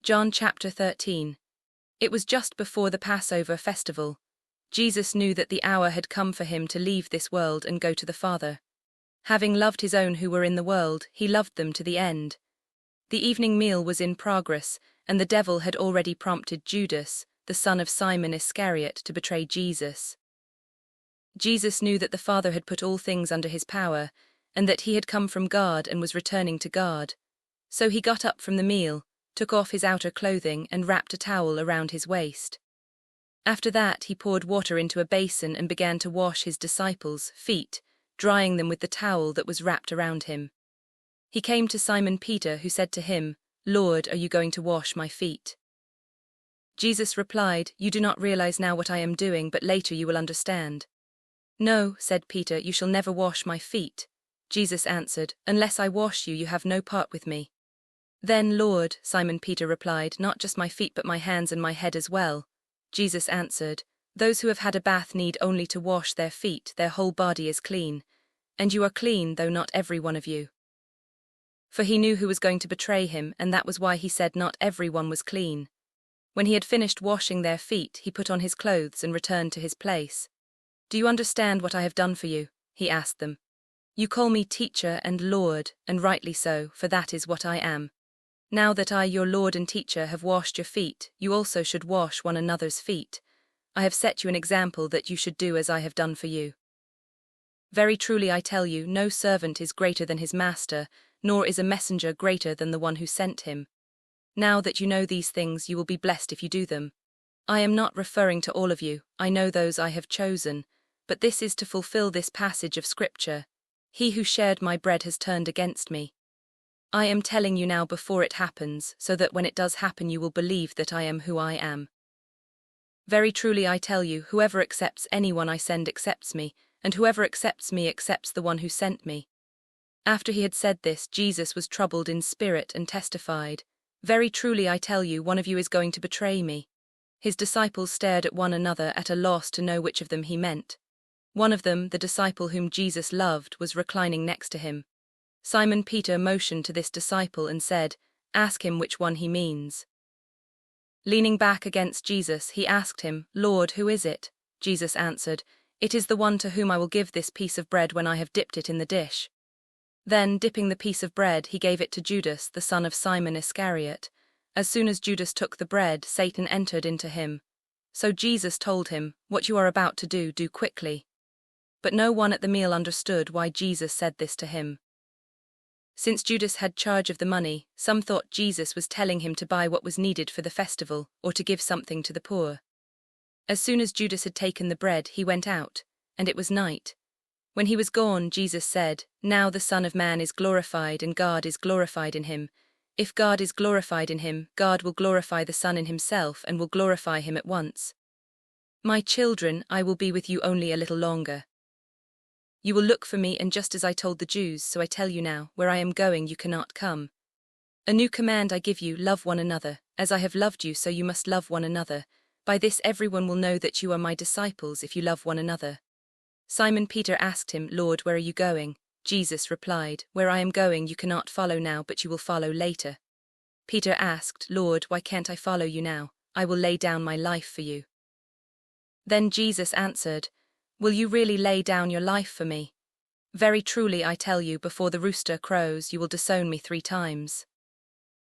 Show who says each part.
Speaker 1: John chapter 13. It was just before the Passover Festival. Jesus knew that the hour had come for him to leave this world and go to the Father. Having loved his own who were in the world, he loved them to the end. The evening meal was in progress, and the devil had already prompted Judas, the son of Simon Iscariot, to betray Jesus. Jesus knew that the Father had put all things under his power, and that he had come from God and was returning to God. So he got up from the meal, took off his outer clothing and wrapped a towel around his waist. After that he poured water into a basin and began to wash his disciples' feet, drying them with the towel that was wrapped around him. He came to Simon Peter, who said to him, "Lord, are you going to wash my feet?" Jesus replied, "You do not realize now what I am doing, but later you will understand." "No," said Peter, "you shall never wash my feet." Jesus answered, "Unless I wash you, you have no part with me." "Then, Lord," Simon Peter replied, "not just my feet but my hands and my head as well." Jesus answered, "Those who have had a bath need only to wash their feet, their whole body is clean. And you are clean, though not every one of you." For he knew who was going to betray him, and that was why he said not every one was clean. When he had finished washing their feet, he put on his clothes and returned to his place. "Do you understand what I have done for you?" he asked them. "You call me teacher and Lord, and rightly so, for that is what I am. Now that I, your Lord and teacher, have washed your feet, you also should wash one another's feet. I have set you an example that you should do as I have done for you. Very truly I tell you, no servant is greater than his master, nor is a messenger greater than the one who sent him. Now that you know these things, you will be blessed if you do them. I am not referring to all of you, I know those I have chosen, but this is to fulfill this passage of Scripture. He who shared my bread has turned against me. I am telling you now before it happens, so that when it does happen you will believe that I am who I am. Very truly I tell you, whoever accepts anyone I send accepts me, and whoever accepts me accepts the one who sent me." After he had said this, Jesus was troubled in spirit and testified, "Very truly I tell you, one of you is going to betray me." His disciples stared at one another at a loss to know which of them he meant. One of them, the disciple whom Jesus loved, was reclining next to him. Simon Peter motioned to this disciple and said, "Ask him which one he means." Leaning back against Jesus, he asked him, "Lord, who is it?" Jesus answered, "It is the one to whom I will give this piece of bread when I have dipped it in the dish." Then, dipping the piece of bread, he gave it to Judas, the son of Simon Iscariot. As soon as Judas took the bread, Satan entered into him. So Jesus told him, "What you are about to do, do quickly." But no one at the meal understood why Jesus said this to him. Since Judas had charge of the money, some thought Jesus was telling him to buy what was needed for the festival, or to give something to the poor. As soon as Judas had taken the bread, he went out, and it was night. When he was gone, Jesus said, "Now the Son of Man is glorified, and God is glorified in him. If God is glorified in him, God will glorify the Son in himself, and will glorify him at once. My children, I will be with you only a little longer. You will look for me, and just as I told the Jews, so I tell you now, where I am going you cannot come. A new command I give you, love one another. As I have loved you, so you must love one another. By this everyone will know that you are my disciples, if you love one another." Simon Peter asked him, "Lord, where are you going?" Jesus replied, "Where I am going you cannot follow now, but you will follow later." Peter asked, "Lord, why can't I follow you now? I will lay down my life for you." Then Jesus answered, "Will you really lay down your life for me? Very truly I tell you, before the rooster crows, you will disown me 3 times.